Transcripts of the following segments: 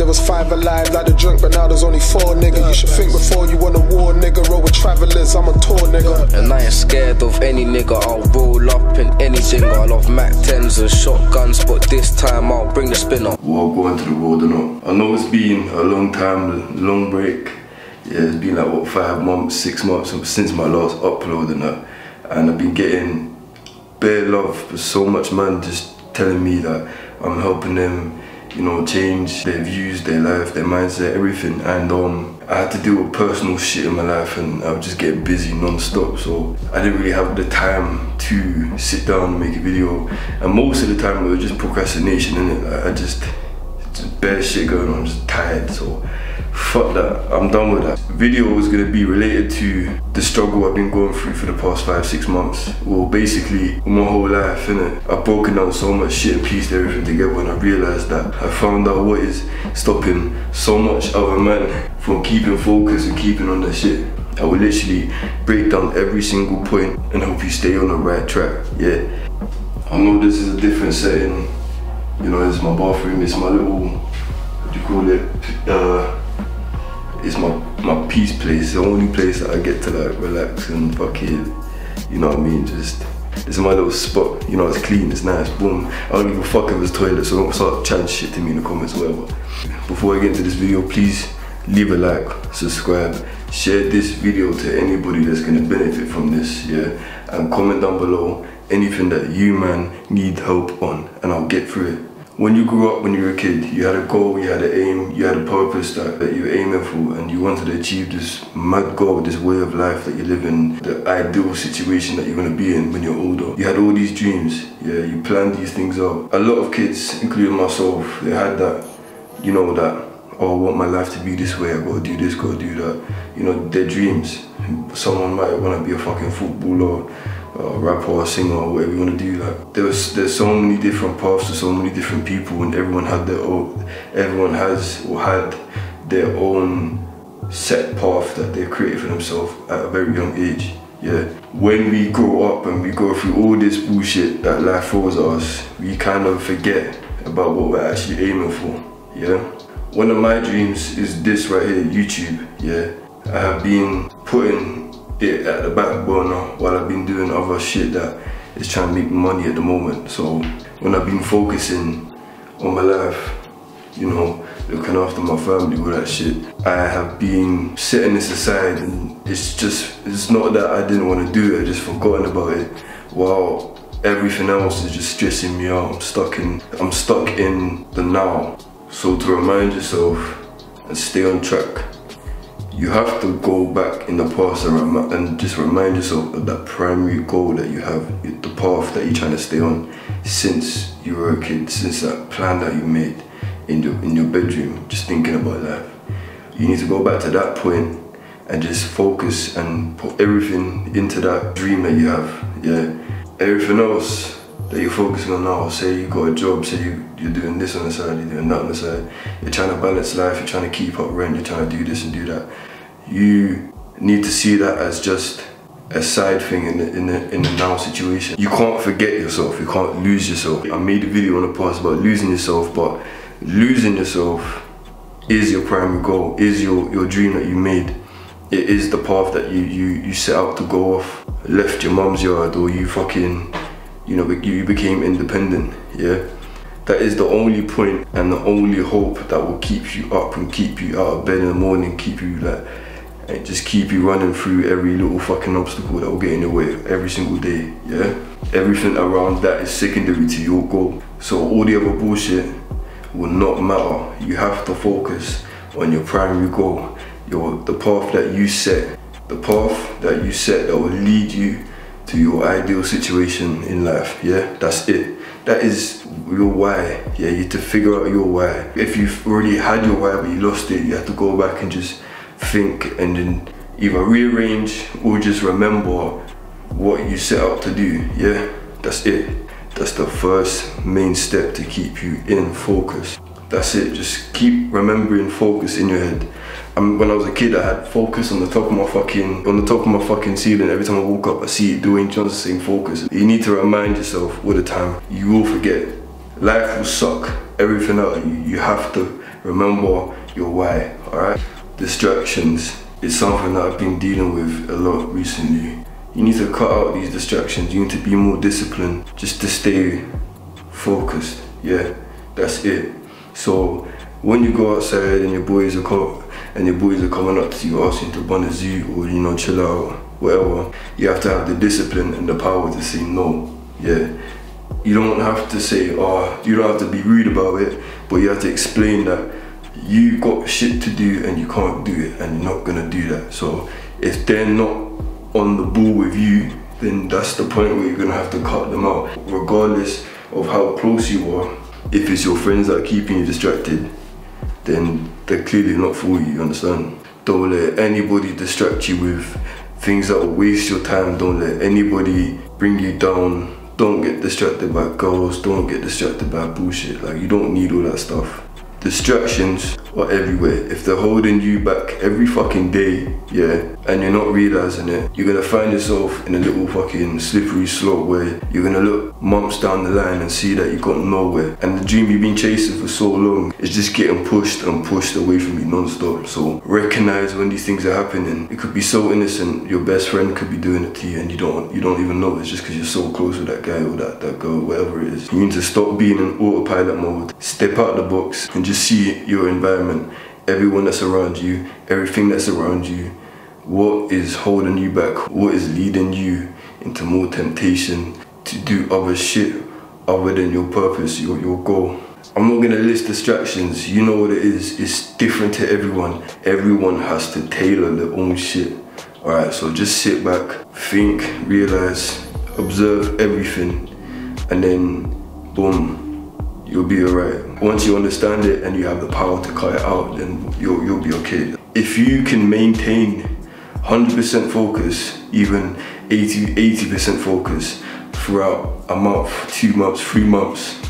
there was 5 alive, like the drink, but now there's only 4, nigga. You should think before you want a war, nigga. Roll with travelers, I'm a tour, nigga. And I ain't scared of any nigga, I'll roll up in any zinger. I love Mac 10s and shotguns, but this time I'll bring the spinner. Well, I'll go into the road or not. I know it's been a long time, long break. Yeah, it's been like what, 5 months, 6 months since my last upload and that. And I've been getting bare love, but so much man just telling me that I'm helping them, you know, change their views, their life, their mindset, everything. And I had to deal with personal shit in my life, and I was just getting busy non-stop, so I didn't really have the time to sit down and make a video. And most of the time it was just procrastination, innit? Like, I just bare shit going on, I'm just tired, so fuck that, I'm done with that. Video was gonna be related to the struggle I've been going through for the past 5-6 months. Well, basically my whole life, innit? I've broken down so much shit and pieced everything together, and I realised that I found out what is stopping so much other men from keeping focus and keeping on their shit. I will literally break down every single point and help you stay on the right track, yeah. I know this is a different setting, you know, it's my bathroom, it's my little, what do you call it? It's my peace place, the only place that I get to like relax and fucking, you know what I mean, just, this is my little spot, you know, it's clean, it's nice, boom. I don't give a fuck if it's toilet, so don't start chatting shit to me in the comments or whatever. Before I get into this video, please leave a like, subscribe, share this video to anybody that's gonna benefit from this, yeah? And comment down below anything that you, man, need help on, and I'll get through it. When you grew up, when you were a kid, you had a goal, you had an aim, you had a purpose that you were aiming for, and you wanted to achieve this mad goal, this way of life that you live in, the ideal situation that you're going to be in when you're older. You had all these dreams, yeah, you planned these things out. A lot of kids, including myself, they had that, you know, that, oh, I want my life to be this way, I gotta do this, gotta do that. You know, their dreams. Someone might want to be a fucking footballer, a rapper or a singer or whatever you want to do. Like, there's so many different paths to so many different people, and everyone had their own, everyone has or had their own set path that they created for themselves at a very young age. Yeah. When we grow up and we go through all this bullshit that life throws at us, we kind of forget about what we're actually aiming for. Yeah. One of my dreams is this right here, YouTube. Yeah. I have been putting it at the back burner while I've been doing other shit that is trying to make money at the moment. So when I've been focusing on my life, you know, looking after my family, all that shit, I have been setting this aside, and it's not that I didn't want to do it, I just forgotten about it, while everything else is just stressing me out. I'm stuck in the now. So to remind yourself and stay on track, you have to go back in the past and just remind yourself of that primary goal that you have, the path that you're trying to stay on since you were a kid, since that plan that you made in your bedroom, just thinking about life. You need to go back to that point and just focus and put everything into that dream that you have, yeah. Everything else that you're focusing on now, say you got a job, say you're doing this on the side, you're doing that on the side, you're trying to balance life, you're trying to keep up rent, you're trying to do this and do that. You need to see that as just a side thing in the now situation. You can't forget yourself, you can't lose yourself. I made a video in the past about losing yourself, but losing yourself is your primary goal, is your dream that you made. It is the path that you set out to go off, left your mum's yard, or you fucking, you know, you became independent, yeah? That is the only point and the only hope that will keep you up and keep you out of bed in the morning, keep you like, and just keep you running through every little fucking obstacle that will get in your way every single day, yeah? Everything around that is secondary to your goal. So all the other bullshit will not matter. You have to focus on your primary goal, the path that you set. The path that you set that will lead you to your ideal situation in life, yeah? That's it. That is your why, yeah? You have to figure out your why. If you've already had your why but you lost it, you have to go back and just think and then either rearrange or just remember what you set out to do, yeah? That's it. That's the first main step to keep you in focus. That's it, just keep remembering focus in your head. When I was a kid, I had focus on the top of my fucking ceiling. Every time I woke up, I see Dwayne Johnson saying focus. You need to remind yourself all the time. You will forget. Life will suck everything out of you. You have to Remember your why, alright? Distractions is something that I've been dealing with a lot recently. You need to cut out these distractions. You need to be more disciplined just to stay focused. Yeah, that's it. So when you go outside and your boys are coming up to you asking to bun a zoo or, you know, chill out, whatever, you have to have the discipline and the power to say no. Yeah, you don't have to say, you don't have to be rude about it, but you have to explain that you got shit to do and you can't do it and you're not gonna do that. So if they're not on the ball with you, then that's the point where you're gonna have to cut them out. Regardless of how close you are, if it's your friends that are keeping you distracted, then they're clearly not for you, understand? Don't let anybody distract you with things that will waste your time. Don't let anybody bring you down. Don't get distracted by girls, don't get distracted by bullshit. Like, you don't need all that stuff. Distractions are everywhere. If they're holding you back every fucking day, yeah, and you're not realizing it, you're gonna find yourself in a little fucking slippery slope where you're gonna look months down the line and see that you got nowhere. And the dream you've been chasing for so long is just getting pushed and pushed away from you non-stop. So recognize when these things are happening. It could be so innocent. Your best friend could be doing it to you and you don't even know it's just because you're so close with that guy or that girl, whatever it is. You need to stop being in autopilot mode, step out the box and just see your environment, everyone that's around you, everything that's around you. What is holding you back? What is leading you into more temptation to do other shit other than your purpose, your goal? I'm not gonna list distractions. You know what it is. It's different to everyone. Everyone has to tailor their own shit. Alright, so just sit back, think, realize, observe everything, and then boom, you'll be alright. Once you understand it and you have the power to cut it out, then you'll be okay. If you can maintain 100% focus, even 80% focus throughout a month, 2 months, 3 months,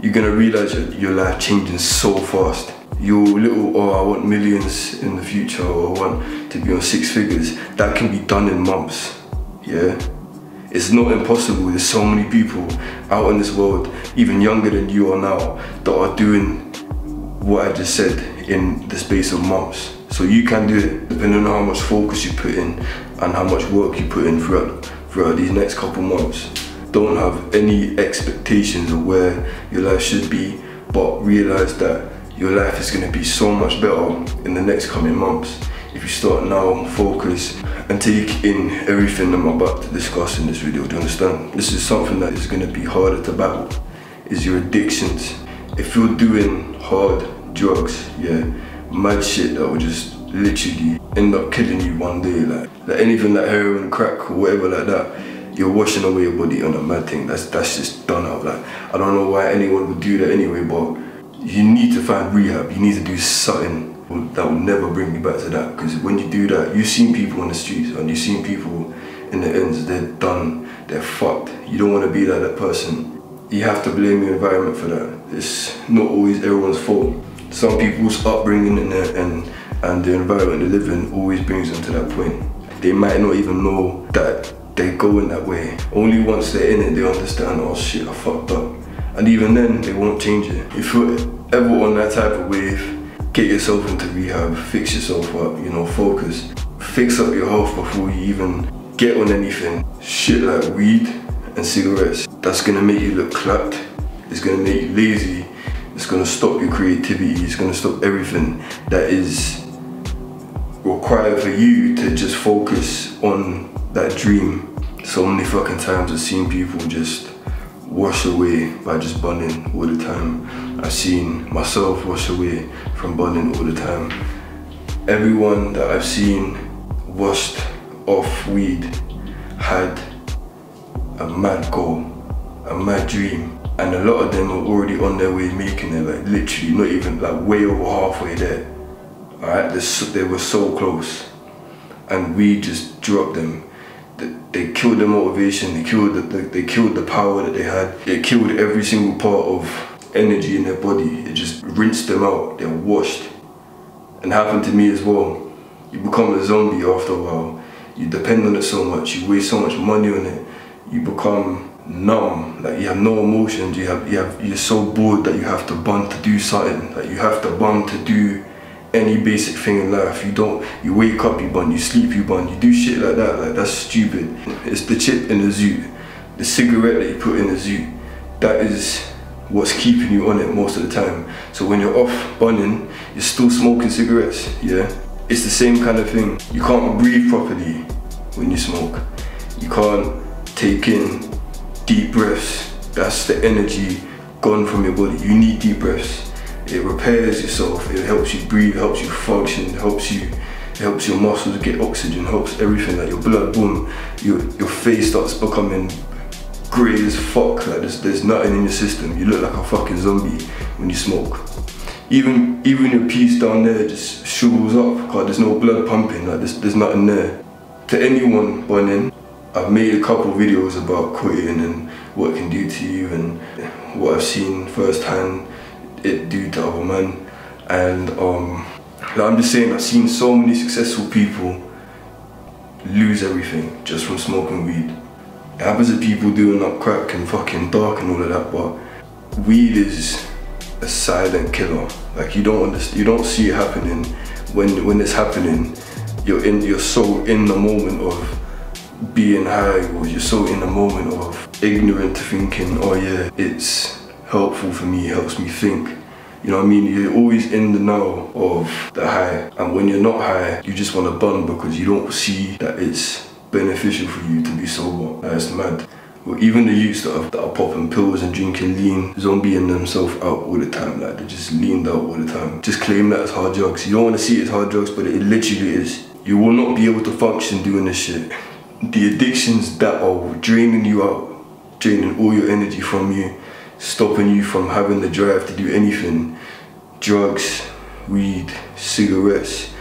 you're gonna realize your life changing so fast. Your little, I want millions in the future, or I want to be on 6 figures, that can be done in months, yeah? It's not impossible. There's so many people out in this world, even younger than you are now, that are doing what I just said in the space of months. So you can do it, depending on how much focus you put in and how much work you put in throughout these next couple months. Don't have any expectations of where your life should be, but realize that your life is going to be so much better in the next coming months if you start now, focus, and take in everything I'm about to discuss in this video. Do you understand? This is something that is going to be harder to battle, is your addictions. If you're doing hard drugs, yeah, mad shit that will just literally end up killing you one day, like anything like heroin, crack, or whatever like that, you're washing away your body on a mad thing. That's just done out. Like, I don't know why anyone would do that anyway, but you need to find rehab. You need to do something that will never bring you back to that, because when you do that, you've seen people on the streets and you've seen people in the ends, they're done, they're fucked. You don't want to be like that person. You have to blame your environment for that. It's not always everyone's fault. Some people's upbringing and the environment they live in always brings them to that point. They might not even know that they're going that way. Only once they're in it, they understand, oh shit, I fucked up. And even then, they won't change it. If you're ever on that type of wave, get yourself into rehab, fix yourself up, you know, focus. Fix up your health before you even get on anything. Shit like weed and cigarettes, that's gonna make you look clapped. It's gonna make you lazy. It's gonna stop your creativity. It's gonna stop everything that is required for you to just focus on that dream. So many fucking times I've seen people just wash away by just bunning all the time. I've seen myself wash away from bunning all the time. Everyone that I've seen washed off weed had a mad goal, a mad dream, and a lot of them are already on their way making it, like literally not even like way over halfway there. Alright, they were so close, and we just dropped them. They killed the motivation, they killed the power that they had. It killed every single part of energy in their body. It just rinsed them out. They're washed. And it happened to me as well. You become a zombie after a while. You depend on it so much. You waste so much money on it. You become numb, like you have no emotions, you're so bored that you have to bond to do something, like you have to bond to do any basic thing in life. You wake up, you bond, you sleep, you bond, you do shit like that, like that's stupid. It's the chip in the zoo, the cigarette that you put in the zoo, that is what's keeping you on it most of the time. So when you're off bonding, you're still smoking cigarettes, yeah? It's the same kind of thing. You can't breathe properly when you smoke. You can't take in deep breaths. That's the energy gone from your body. You need deep breaths. It repairs yourself, it helps you breathe, helps you function, it helps your muscles get oxygen, helps everything, like your blood, boom, your face starts becoming grey as fuck, like there's nothing in your system. You look like a fucking zombie when you smoke. Even your piece down there just shrivels up because there's no blood pumping, like there's nothing there. To anyone burning, I've made a couple videos about quitting and what it can do to you and what I've seen firsthand it do to other men. And like I'm just saying, I've seen so many successful people lose everything just from smoking weed. It happens to people doing up crack and fucking dark and all of that, but weed is a silent killer. Like you don't see it happening. When it's happening, you're so in the moment of being high, or you're so in the moment of ignorant to thinking, oh yeah, it's helpful for me, it helps me think. You know what I mean? You're always in the now of the high, and when you're not high, you just want to bun because you don't see that it's beneficial for you to be sober. That's mad. Well, even the youths that are popping pills and drinking lean, zombieing themselves out all the time, like they're just leaned out all the time. Just claim that as hard drugs. You don't want to see it as hard drugs, but it literally is. You will not be able to function doing this shit. The addictions that are draining you out, draining all your energy from you, stopping you from having the drive to do anything, drugs, weed, cigarettes,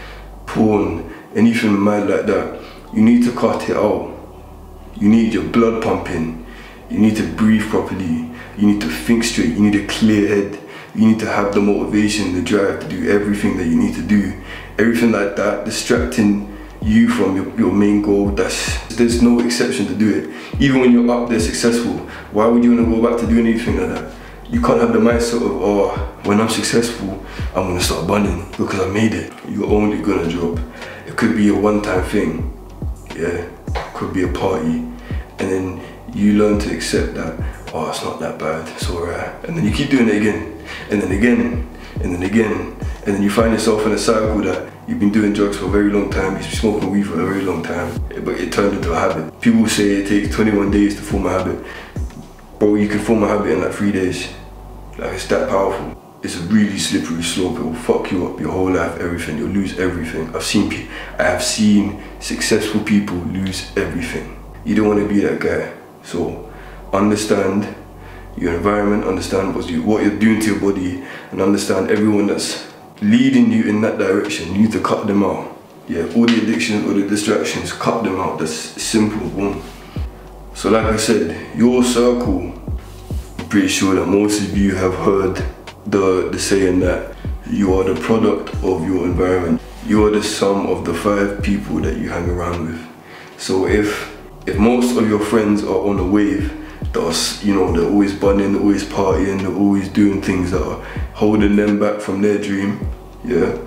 porn, anything mad like that, you need to cut it out. You need your blood pumping, you need to breathe properly, you need to think straight, you need a clear head, you need to have the motivation, the drive to do everything that you need to do. Everything like that, distracting you from your main goal, there's no exception to do it. Even when you're up there successful, why would you want to go back to doing anything like that? You can't have the mindset of, oh, when I'm successful, I'm gonna start bunning because I made it. You're only gonna drop. It could be a one-time thing, yeah? It could be a party, and then you learn to accept that, oh, it's not that bad, it's alright. And then you keep doing it again, and then again, and then again, and then you find yourself in a cycle that you've been doing drugs for a very long time, you've been smoking weed for a very long time, but it turned into a habit. People say it takes 21 days to form a habit. Bro, you can form a habit in like 3 days. Like, it's that powerful. It's a really slippery slope. It will fuck you up your whole life, everything. You'll lose everything. I have seen successful people lose everything. You don't want to be that guy. So understand your environment, understand what you're doing to your body, and understand everyone that's leading you in that direction. You need to cut them out. Yeah, all the addictions, all the distractions, cut them out. That's simple, boom. So like I said, your circle, I'm pretty sure that most of you have heard the saying that you are the product of your environment. You are the sum of the 5 people that you hang around with. So if most of your friends are on a wave, that's, you know, they're always bunning, they're always partying, they're always doing things that are holding them back from their dream, yeah,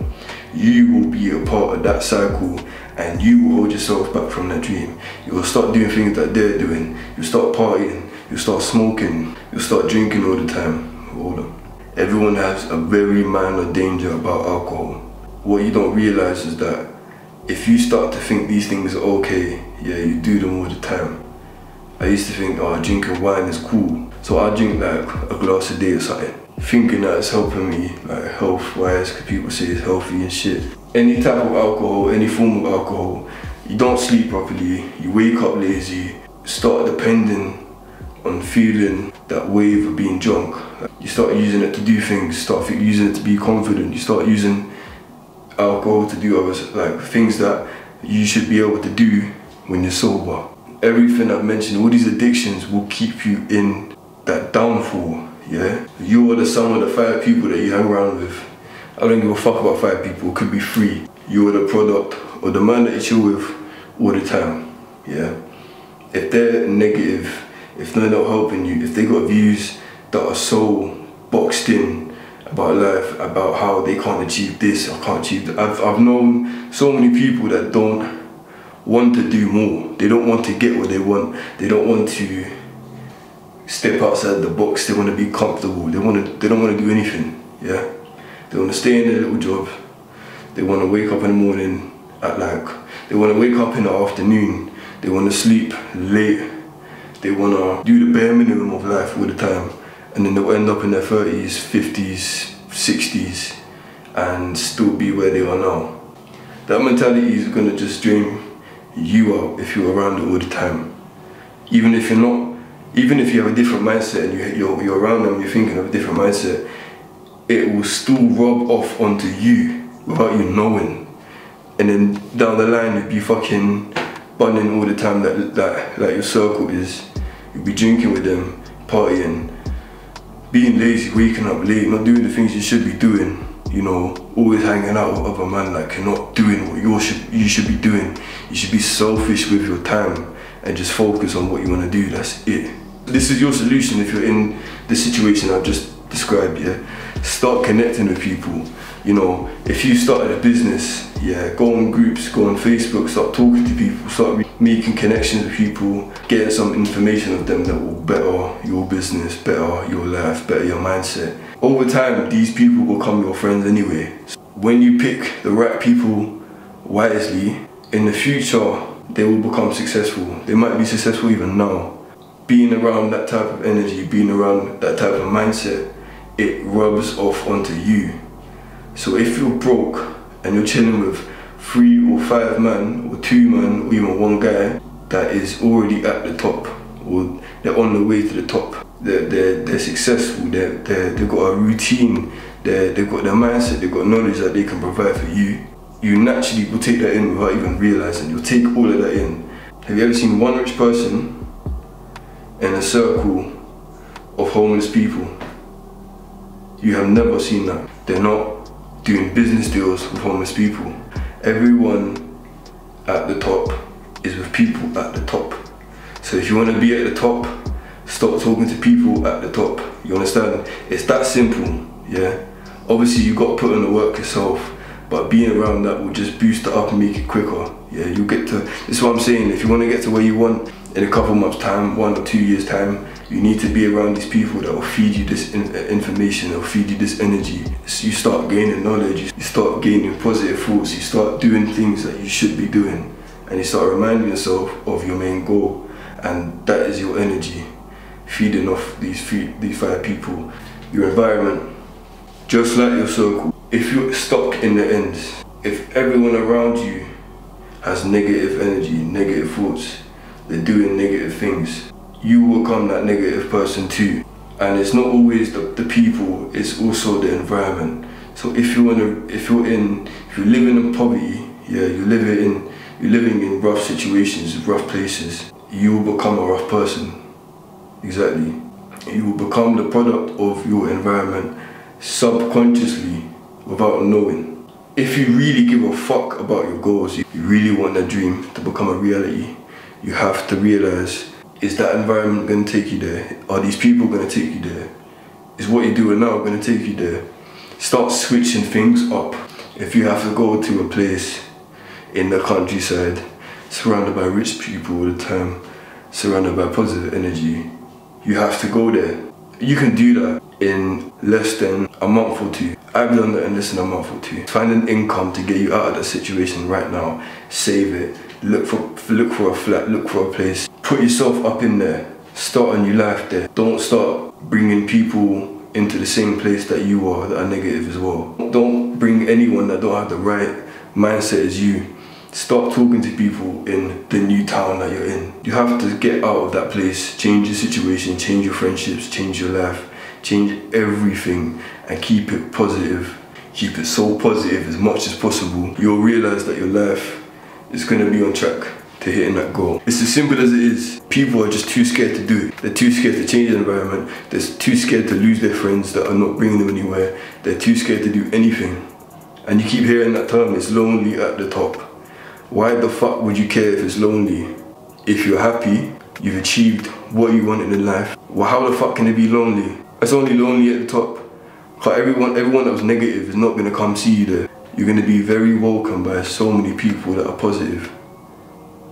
you will be a part of that cycle and you will hold yourself back from that dream. You will start doing things that they're doing. You'll start partying, you'll start smoking, you'll start drinking all the time. Hold on. Everyone has a very minor danger about alcohol. What you don't realize is that if you start to think these things are okay, yeah, you do them all the time. I used to think, oh, drinking wine is cool, so I drink like a glass a day or something, thinking that it's helping me, like health-wise, because people say it's healthy and shit. Any type of alcohol, any form of alcohol, you don't sleep properly, you wake up lazy, start depending on feeling that wave of being drunk. You start using it to do things, start using it to be confident, you start using alcohol to do others, like things that you should be able to do when you're sober. Everything I've mentioned, all these addictions will keep you in that downfall, yeah? You are the sum of the 5 people that you hang around with. I don't give a fuck about 5 people, it could be 3. You are the product of the man that you chill with all the time, yeah? If they're negative, if they're not helping you, if they got views that are so boxed in about life, about how they can't achieve this or can't achieve that. I've known so many people that don't want to do more. They don't want to get what they want. They don't want to step outside the box. They want to be comfortable. They don't want to do anything. Yeah, they want to stay in their little job. They want to wake up in the morning at they want to wake up in the afternoon. They want to sleep late. They want to do the bare minimum of life all the time, and then they'll end up in their 30s, 50s, 60s, and still be where they are now. That mentality is going to just drain you out if you're around it all the time. Even if you're not, even if you have a different mindset and you're around them, you're thinking of a different mindset, it will still rub off onto you without you knowing. And then down the line, you'll be fucking bunning all the time that your circle is. You'll be drinking with them, partying, being lazy, waking up late, not doing the things you should be doing. You know, always hanging out with other man like you're not doing what you should be doing. You should be selfish with your time and just focus on what you want to do. That's it. This is your solution if you're in the situation I've just described. Yeah, start connecting with people. You know, if you started a business, yeah, go on groups, go on Facebook, start talking to people, start making connections with people, getting some information of them that will better your business, better your life, better your mindset. Over time, these people will become your friends anyway. So when you pick the right people wisely, in the future, they will become successful. They might be successful even now. Being around that type of energy, being around that type of mindset, it rubs off onto you. So if you're broke and you're chilling with 3 or 5 men, or 2 men, or even 1 guy that is already at the top, or they're on the way to the top, they're successful, they've got a routine, they've got their mindset, they've got knowledge that they can provide for you, you naturally will take that in without even realizing. You'll take all of that in. Have you ever seen one rich person in a circle of homeless people? You have never seen that. They're not doing business deals with homeless people. Everyone at the top is with people at the top. So if you want to be at the top, start talking to people at the top. You understand? It's that simple, yeah? Obviously you got to put in the work yourself, but being around that will just boost it up and make it quicker. Yeah, you'll get to, this is what I'm saying, if you want to get to where you want in a couple months time, 1 or 2 years time, you need to be around these people that will feed you this information, they'll feed you this energy. So you start gaining knowledge, you start gaining positive thoughts, you start doing things that you should be doing, and you start reminding yourself of your main goal, and that is your energy, feeding off these 5 people. Your environment, just like your circle. If you're stuck in the ends, if everyone around you has negative energy, negative thoughts, they're doing negative things, you will become that negative person too. And it's not always the people, it's also the environment. So if you're living in poverty, yeah, you're living in rough situations, rough places, you will become a rough person. Exactly. You will become the product of your environment subconsciously without knowing. If you really give a fuck about your goals, you really want that dream to become a reality, you have to realize, is that environment going to take you there? Are these people going to take you there? Is what you're doing now going to take you there? Start switching things up. If you have to go to a place in the countryside, surrounded by rich people all the time, surrounded by positive energy, you have to go there. You can do that in less than a month or 2. I've done that in less than a month or 2. Find an income to get you out of that situation right now. Save it. Look for a flat, look for a place. Put yourself up in there. Start a new life there. Don't start bringing people into the same place that you are that are negative as well. Don't bring anyone that don't have the right mindset as you. Start talking to people in the new town that you're in. You have to get out of that place, change your situation, change your friendships, change your life, change everything, and keep it positive. Keep it so positive as much as possible. You'll realize that your life is going to be on track to hitting that goal. It's as simple as it is. People are just too scared to do it. They're too scared to change the environment. They're too scared to lose their friends that are not bringing them anywhere. They're too scared to do anything. And you keep hearing that term, it's lonely at the top. Why the fuck would you care if it's lonely? If you're happy you've achieved what you wanted in life, well, how the fuck can it be lonely? It's only lonely at the top. Cause everyone that was negative is not gonna come see you there. You're gonna be very welcomed by so many people that are positive.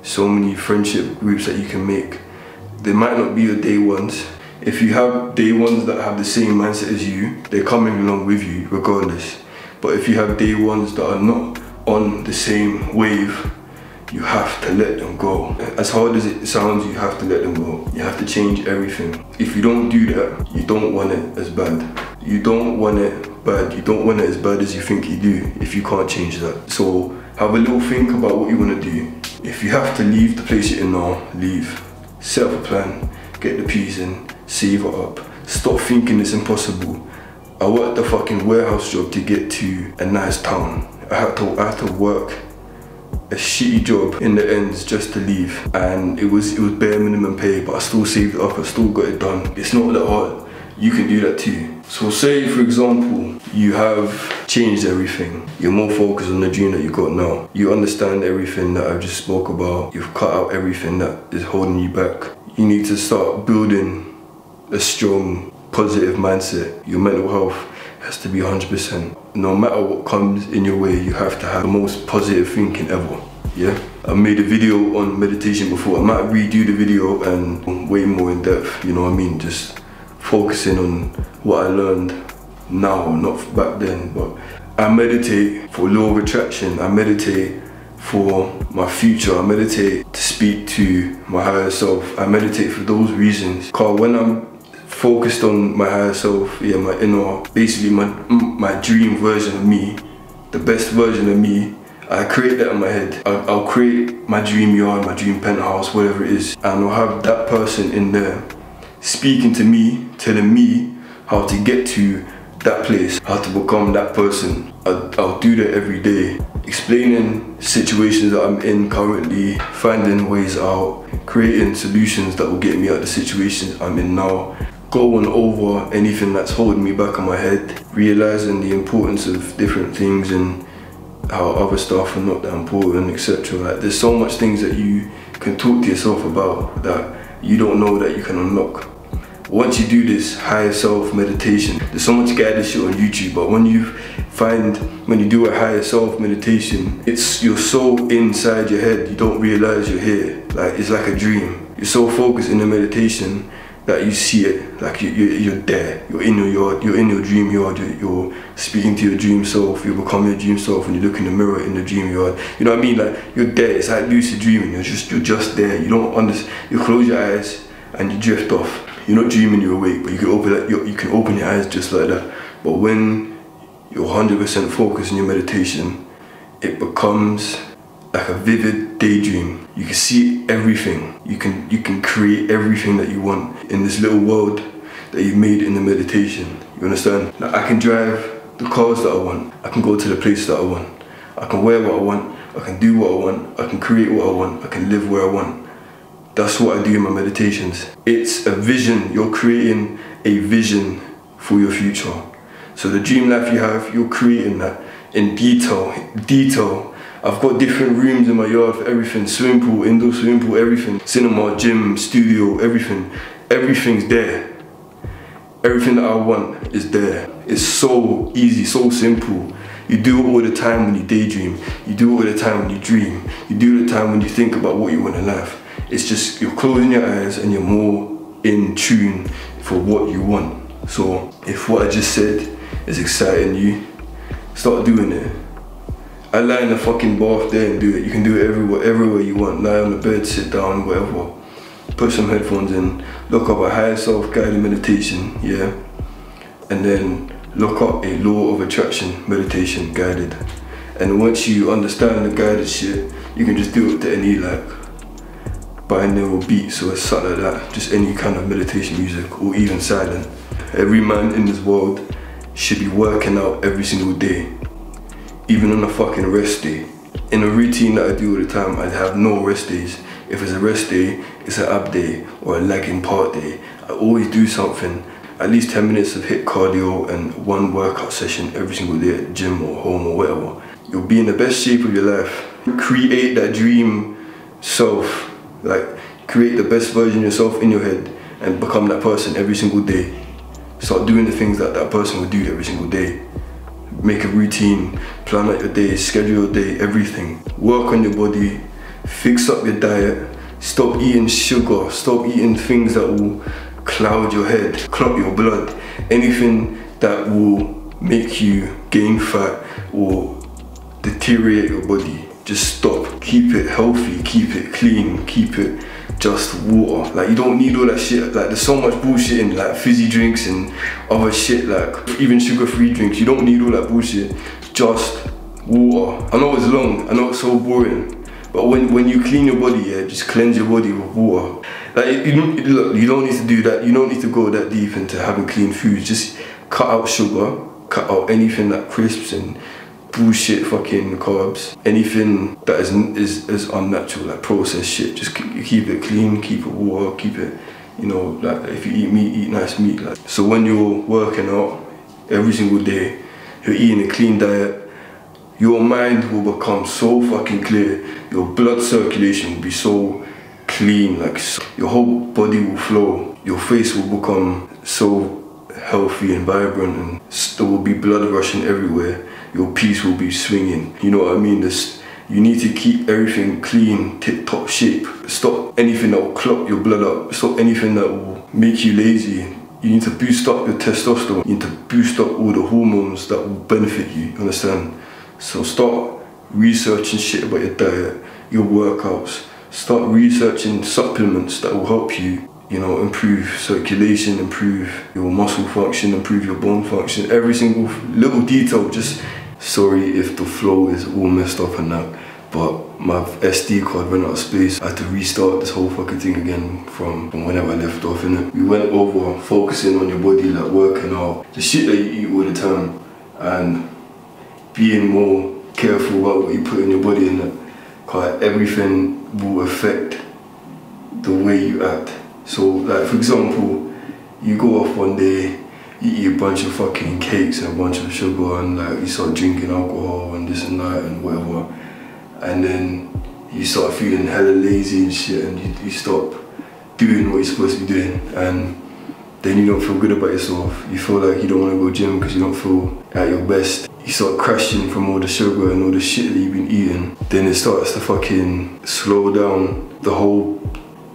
So many friendship groups that you can make. They might not be your day ones. If you have day ones that have the same mindset as you, they're coming along with you regardless. But if you have day ones that are not on the same wave, you have to let them go. As hard as it sounds, you have to let them go. You have to change everything. If you don't do that, you don't want it as bad. You don't want it bad. You don't want it as bad as you think you do if you can't change that. So have a little think about what you want to do. If you have to leave the place you're in now, leave. Set up a plan, get the peas in, save it up. Stop thinking it's impossible. I worked a fucking warehouse job to get to a nice town. I had to work a shitty job in the ends just to leave, and it was bare minimum pay, but I still saved it up, I still got it done. It's not that hard. You can do that too. So say for example, you have changed everything. You're more focused on the dream that you got now. You understand everything that I've just spoke about. You've cut out everything that is holding you back. You need to start building a strong, positive mindset. Your mental health has to be 100%. No matter what comes in your way, you have to have the most positive thinking ever, yeah? I made a video on meditation before. I might redo the video and way more in depth, you know what I mean? Just focusing on what I learned now, not back then. But I meditate for law of attraction. I meditate for my future. I meditate to speak to my higher self. I meditate for those reasons. Cause when I'm focused on my higher self, yeah, my inner, basically my dream version of me, the best version of me, I create that in my head. I'll create my dream yard, my dream penthouse, whatever it is, and I'll have that person in there speaking to me, telling me how to get to that place, how to become that person. I'll do that every day, explaining situations that I'm in currently, finding ways out, creating solutions that will get me out of the situations I'm in now, going over anything that's holding me back in my head, realizing the importance of different things and how other stuff are not that important, etc. Like, there's so much things that you can talk to yourself about that you don't know that you can unlock. Once you do this higher self meditation, there's so much guided shit on YouTube, but when you do a higher self meditation, you're so inside your head, you don't realize you're here. Like, it's like a dream. You're so focused in the meditation that you see it, like you're there, you're in your yard, you're in your dream yard, you're speaking to your dream self, you become your dream self when you look in the mirror in the dream yard. You know what I mean? Like, you're there, it's like lucid dreaming, you're just there, you don't understand, you close your eyes and you drift off. You're not dreaming, you're awake, but you can open your eyes just like that. But when you're 100% focused in your meditation, it becomes like a vivid daydream. You can see everything. You can create everything that you want in this little world that you've made in the meditation. You understand? Like, I can drive the cars that I want. I can go to the places that I want. I can wear what I want. I can do what I want. I can create what I want. I can live where I want. That's what I do in my meditations. It's a vision. You're creating a vision for your future. So the dream life you have, you're creating that in detail. I've got different rooms in my yard for everything. Swimming pool, indoor swimming pool, everything. Cinema, gym, studio, everything. Everything's there. Everything that I want is there. It's so easy, so simple. You do it all the time when you daydream. You do it all the time when you dream. You do it all the time when you think about what you want in life. It's just you're closing your eyes and you're more in tune for what you want. So if what I just said is exciting you, start doing it. I lie in the fucking bath there and do it. You can do it everywhere you want. Lie on the bed, sit down, whatever. Put some headphones in, look up a higher self-guided meditation, yeah? And then look up a law of attraction meditation guided. And once you understand the guided shit, you can just do it to any like binaural beats or something like that. Just any kind of meditation music or even silent. Every man in this world should be working out every single day. Even on a fucking rest day. In a routine that I do all the time, I have no rest days. If it's a rest day, it's an ab day or a lagging part day. I always do something, at least 10 minutes of HIIT cardio and one workout session every single day at the gym or home or whatever. You'll be in the best shape of your life. Create that dream self. Like, create the best version of yourself in your head and become that person every single day. Start doing the things that that person would do every single day. Make a routine, plan out your day, schedule your day, everything. Work on your body, fix up your diet, stop eating sugar, stop eating things that will cloud your head, clot your blood, anything that will make you gain fat or deteriorate your body. Just stop. Keep it healthy, keep it clean, keep it just water. Like, you don't need all that shit. Like, there's so much bullshit in like fizzy drinks and other shit, like even sugar-free drinks. You don't need all that bullshit. Just water. I know it's long, I know it's so boring, but when you clean your body, yeah, just cleanse your body with water. Like, you don't need to do that. You don't need to go that deep into having clean foods. Just cut out sugar, cut out anything like crisps and bullshit fucking carbs, anything that is unnatural, like processed shit. Just keep it clean, keep it water, keep it, you know, like if you eat meat, eat nice meat. Like, so when you're working out every single day, you're eating a clean diet, your mind will become so fucking clear, your blood circulation will be so clean, like your whole body will flow, your face will become so healthy and vibrant, and there will be blood rushing everywhere. Your piece will be swinging. You know what I mean? You need to keep everything clean, tip-top shape. Stop anything that will clot your blood up. Stop anything that will make you lazy. You need to boost up your testosterone. You need to boost up all the hormones that will benefit you, you understand? So start researching shit about your diet, your workouts. Start researching supplements that will help you, you know, improve circulation, improve your muscle function, improve your bone function. Every single little detail. Just sorry if the flow is all messed up and that, but my SD card ran out of space. I had to restart this whole fucking thing again from whenever I left off, innit? We went over focusing on your body, like working out, the shit that you eat all the time, and being more careful about what you put in your body, innit? Cause everything will affect the way you act. So, like, for example, you go off one day, you eat a bunch of fucking cakes and a bunch of sugar, and like you start drinking alcohol and this and that and whatever, and then you start feeling hella lazy and shit, and you stop doing what you're supposed to be doing, and then you don't feel good about yourself. You feel like you don't want to go gym because you don't feel at your best. You start crashing from all the sugar and all the shit that you've been eating. Then it starts to fucking slow down the whole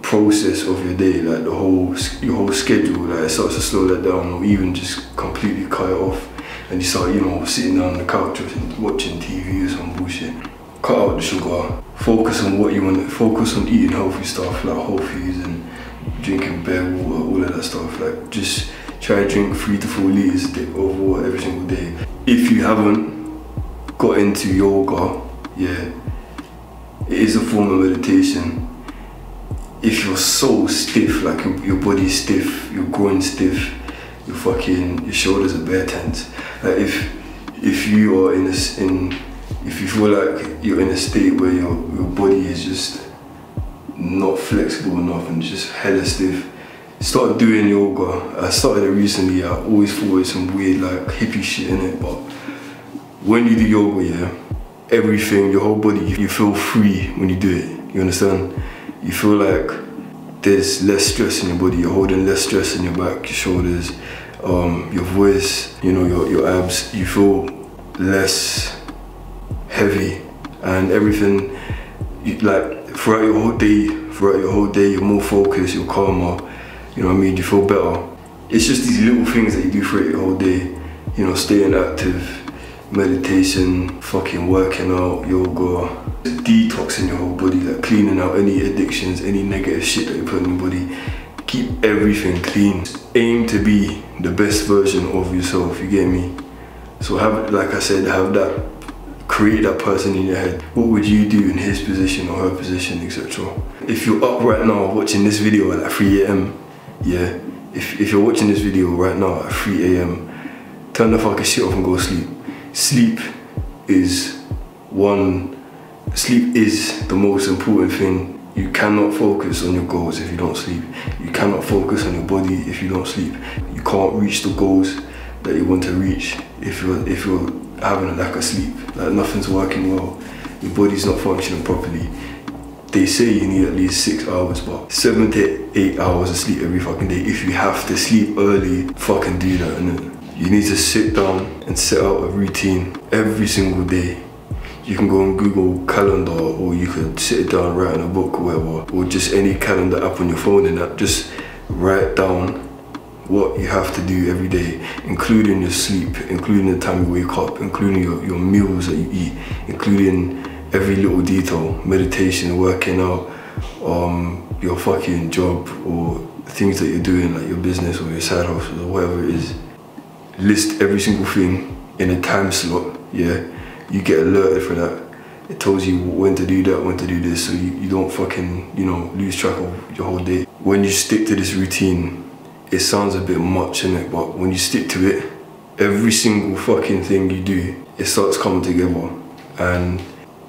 process of your day, like your whole schedule. Like, it starts to slow that down, or even just completely cut it off, and you start, you know, sitting down on the couch watching TV or some bullshit. Cut out the sugar, focus on what you want, focus on eating healthy stuff like whole foods and drinking bare water, all of that stuff. Like, just try to drink 3 to 4 liters of water every single day. If you haven't got into yoga, yeah, it is a form of meditation. If you're so stiff, like your body's stiff, your groin's stiff, your shoulders are bare tense. Like, if you are if you feel like you're in a state where your body is just not flexible enough and just hella stiff, start doing yoga. I started it recently. I always thought it was some weird like hippie shit in it, but when you do yoga, yeah, everything, your whole body, you feel free when you do it. You understand? You feel like there's less stress in your body. You're holding less stress in your back, your shoulders, your voice, you know, your abs. You feel less heavy, and everything. Like throughout your whole day, you're more focused, you're calmer. You know what I mean? You feel better. It's just these little things that you do throughout your whole day. You know, staying active, meditation, fucking working out, yoga, detoxing your whole body, like cleaning out any addictions, any negative shit that you put in your body. Keep everything clean. Aim to be the best version of yourself, you get me? So have, like I said, create that person in your head. What would you do in his position or her position, etc. If you're up right now watching this video at like 3 AM, yeah, if you're watching this video right now at 3 AM, turn the fucking shit off and go sleep. Sleep is the most important thing. You cannot focus on your goals if you don't sleep. You cannot focus on your body if you don't sleep. You can't reach the goals that you want to reach if you're having a lack of sleep. Like, nothing's working well. Your body's not functioning properly. they say you need at least 6 hours, but 7 to 8 hours of sleep every fucking day. If you have to sleep early, fucking do that, innit? You need to sit down and set out a routine every single day. You can go on Google Calendar, or you could sit it down, write in a book or whatever, or just any calendar app on your phone and that. Just write down what you have to do every day, including your sleep, including the time you wake up, including your meals that you eat, including every little detail, meditation, working out, your fucking job, or things that you're doing, like your business or your side hustle or whatever it is. List every single thing in a time slot, yeah? You get alerted for that. It tells you when to do that, when to do this, so you don't fucking, you know, lose track of your whole day. When you stick to this routine, it sounds a bit much, innit? But when you stick to it, every single fucking thing you do, it starts coming together. And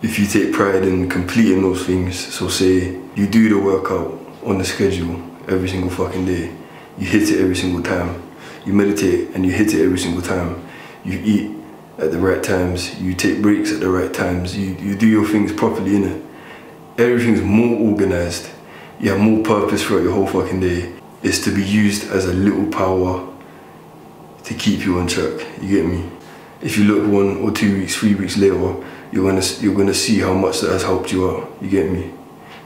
if you take pride in completing those things, so say you do the workout on the schedule every single fucking day, you hit it every single time, you meditate and you hit it every single time, you eat at the right times, you take breaks at the right times, you do your things properly, innit? Everything's more organised, you have more purpose throughout your whole fucking day. It's to be used as a little power to keep you on track, you get me? If you look 1 or 2 weeks, 3 weeks later, you're gonna see how much that has helped you out, you get me?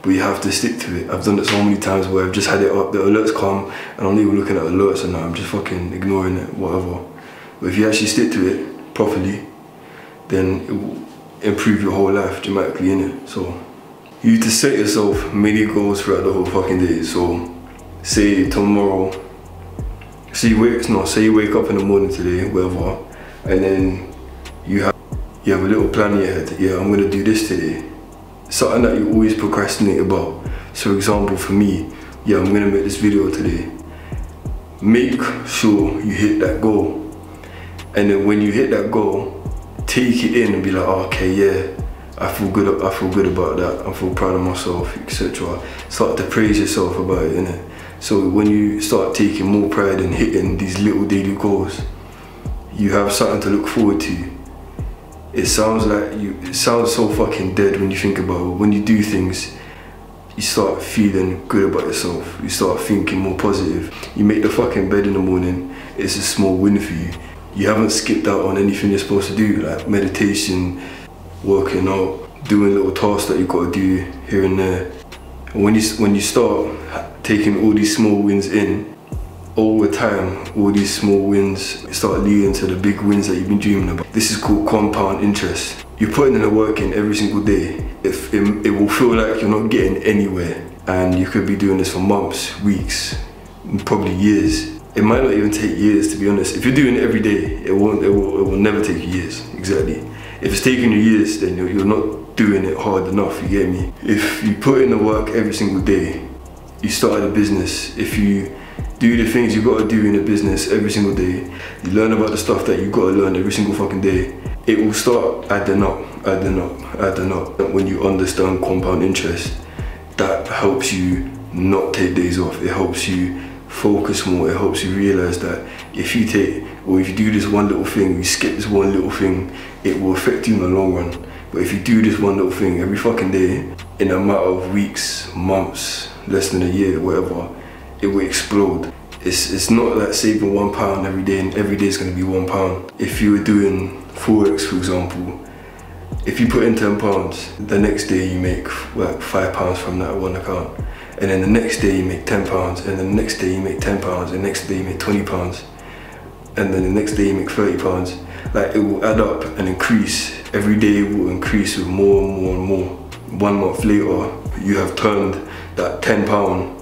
But you have to stick to it. I've done it so many times where I've just had it up, the alerts come, and I'm not even looking at alerts and that, I'm just fucking ignoring it, whatever. But if you actually stick to it properly, then it will improve your whole life dramatically, innit? So, you need to set yourself many goals throughout the whole fucking day. So, say tomorrow, say you wake up in the morning today, whatever, and then you have a little plan in your head. Yeah, I'm gonna do this today. Something that you always procrastinate about. So, for example, for me, yeah, I'm gonna make this video today. Make sure you hit that goal. And then when you hit that goal, take it in and be like, oh, okay, yeah, I feel good about that, I feel proud of myself, etc. Start to praise yourself about it, innit? So when you start taking more pride in hitting these little daily goals, you have something to look forward to. It sounds so fucking dead when you think about it. When you do things, you start feeling good about yourself. You start thinking more positive. You make the fucking bed in the morning, it's a small win for you. You haven't skipped out on anything you're supposed to do, like meditation, working out, doing little tasks that you've got to do here and there. And when you start taking all these small wins in, over time, all these small wins start leading to the big wins that you've been dreaming about. This is called compound interest. You're putting in the work in every single day. It will feel like you're not getting anywhere, and you could be doing this for months, weeks, probably years. It might not even take years, to be honest. If you're doing it every day, it will never take you years, exactly. If it's taking you years, then you're not doing it hard enough, you get me? If you put in the work every single day, you start a business. If you do the things you gotta do in a business every single day, you learn about the stuff that you gotta learn every single fucking day, it will start adding up. When you understand compound interest, that helps you not take days off. It helps you focus more. It helps you realize that if you do this one little thing, you skip this one little thing, it will affect you in the long run. But if you do this one little thing every fucking day, in a matter of weeks, months, less than a year, whatever, it will explode. It's not like saving £1 every day and every day is going to be £1. If you were doing Forex, for example, if you put in £10, the next day you make like £5 from that one account. And then the next day you make £10, and then the next day you make £10, and the next day you make £20, and then the next day you make £30. Like, it will add up and increase. Every day will increase with more and more and more. 1 month later, you have turned that £10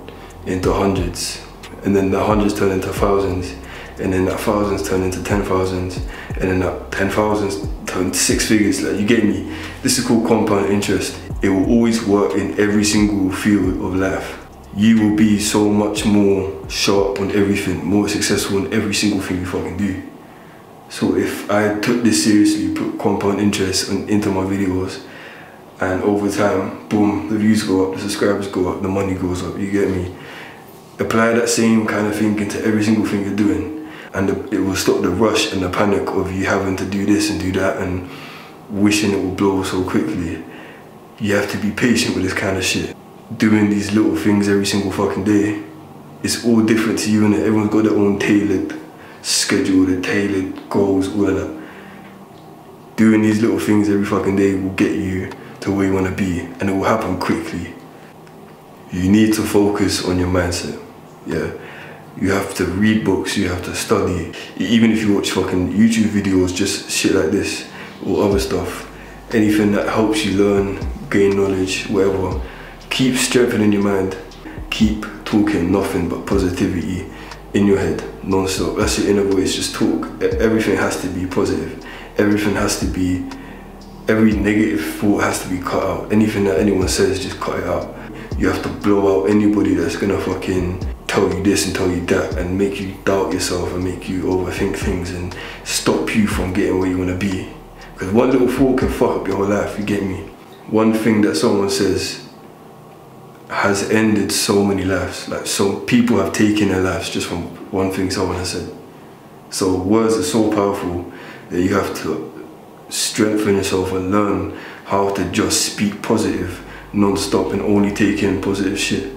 into hundreds, and then the hundreds turn into thousands, and then that thousands turn into 10,000s, and then that 10,000s turn to 6 figures. Like, you get me? This is called compound interest. It will always work in every single field of life. You will be so much more sharp on everything, more successful in every single thing you fucking do. So if I took this seriously, put compound interest into my videos, and over time, boom, the views go up, the subscribers go up, the money goes up, you get me? Apply that same kind of thing into every single thing you're doing, and it will stop the rush and the panic of you having to do this and do that and wishing it will blow so quickly. you have to be patient with this kind of shit. Doing these little things every single fucking day, it's all different to you, innit? Everyone's got their own tailored schedule, their tailored goals, all of that. Doing these little things every fucking day will get you to where you want to be, and it will happen quickly. You need to focus on your mindset, yeah? You have to read books, you have to study. Even if you watch fucking YouTube videos, just shit like this, or other stuff, anything that helps you learn, gain knowledge, whatever. Keep strengthening your mind. Keep talking nothing but positivity in your head, non-stop. That's your inner voice, just talk. Everything has to be positive. Everything has to be, every negative thought has to be cut out. Anything that anyone says, just cut it out. You have to blow out anybody that's gonna fucking tell you this and tell you that and make you doubt yourself and make you overthink things and stop you from getting where you wanna be. Because one little thought can fuck up your whole life, you get me? One thing that someone says has ended so many lives. Like, so people have taken their lives just from one thing someone has said. So words are so powerful that you have to strengthen yourself and learn how to just speak positive non-stop and only take in positive shit.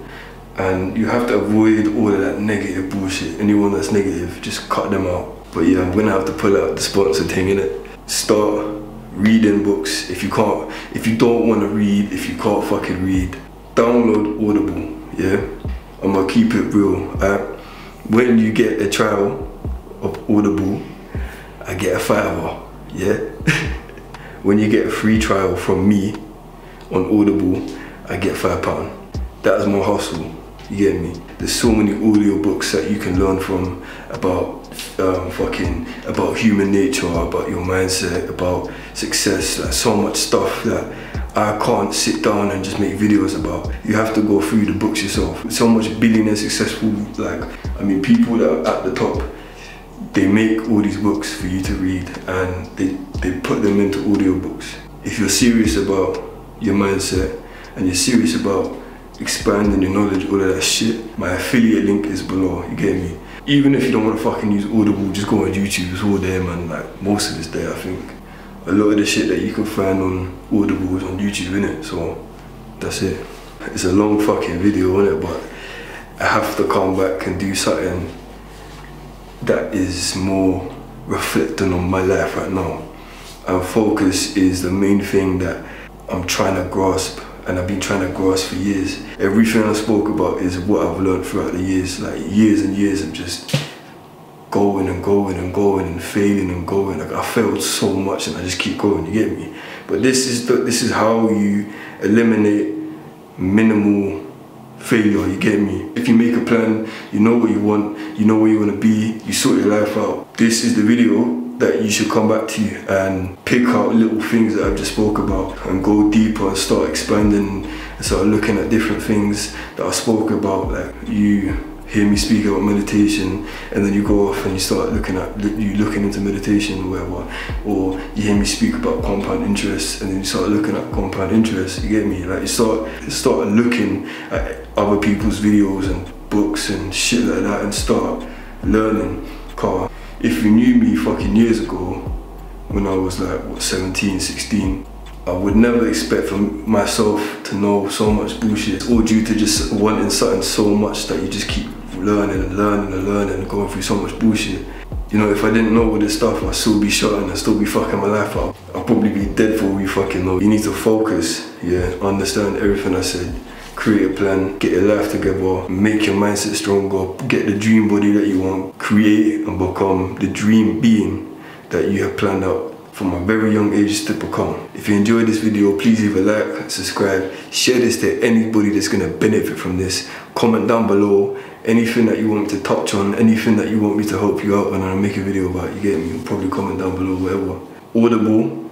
And you have to avoid all of that negative bullshit. Anyone that's negative, just cut them out. But yeah, I'm gonna have to pull out the sponsor thing, innit? Start reading books. If you don't want to read, if you can't fucking read, download Audible, yeah? I'm gonna keep it real. When you get a trial of Audible, I get a $5, yeah? When you get a free trial from me on Audible, I get £5. That's my hustle, you get me? There's so many audiobooks that you can learn from about about human nature, about your mindset, about success. Like, so much stuff that I can't sit down and just make videos about. You have to go through the books yourself. So much billionaire successful, like, I mean, people that are at the top, they make all these books for you to read and they put them into audiobooks. If you're serious about your mindset and you're serious about expanding your knowledge, all of that shit, my affiliate link is below, you get me? Even if you don't want to fucking use Audible, just go on YouTube, it's all there, man. Like, most of it's there, I think. A lot of the shit that you can find on Audible is on YouTube, innit? So, that's it. It's a long fucking video, innit? But I have to come back and do something that is more reflecting on my life right now. And focus is the main thing that I'm trying to grasp, and I've been trying to grasp for years. Everything I spoke about is what I've learned throughout the years, like years and years of just going and going and going and failing and going. Like, I failed so much and I just keep going, you get me? But this is how you eliminate minimal failure, you get me? If you make a plan, you know what you want, you know where you want to be, you sort your life out. This is the video that you should come back to and pick out little things that I've just spoke about and go deeper and start expanding and start looking at different things that I spoke about. Like, you hear me speak about meditation and then you go off and you start looking into meditation or whatever, or you hear me speak about compound interest and then you start looking at compound interest, you get me? Like, you start looking at other people's videos and books and shit like that and start learning. Cause if you knew me fucking years ago, when I was like, what, 17, 16, I would never expect for myself to know so much bullshit. It's all due to just wanting something so much that you just keep learning and learning and learning and going through so much bullshit. You know, if I didn't know all this stuff, I'd still be shot and I'd still be fucking my life up. I'd probably be dead for all you fucking know. You need to focus, yeah, understand everything I said. Create a plan, get your life together, make your mindset stronger, get the dream body that you want, create and become the dream being that you have planned out from a very young age to become. If you enjoyed this video, please leave a like, subscribe, share this to anybody that's gonna benefit from this. Comment down below anything that you want me to touch on, anything that you want me to help you out when I make a video about, you get me? You'll probably comment down below, whatever. Audible,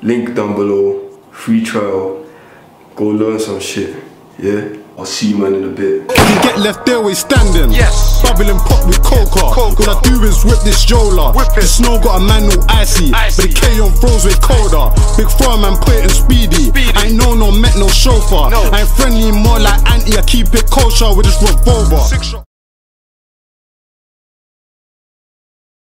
link down below, free trial, go learn some shit. Yeah, I'll see you man in a bit. You get left there where standing. Yes. Bubbling pop with coca. What I do is whip this Jola. The snow got a man all icy. But the K on froze way colder. Big far man put it in speedy. I ain't no met no chauffeur. I ain't friendly, more like anti. I keep it kosher with this revolver.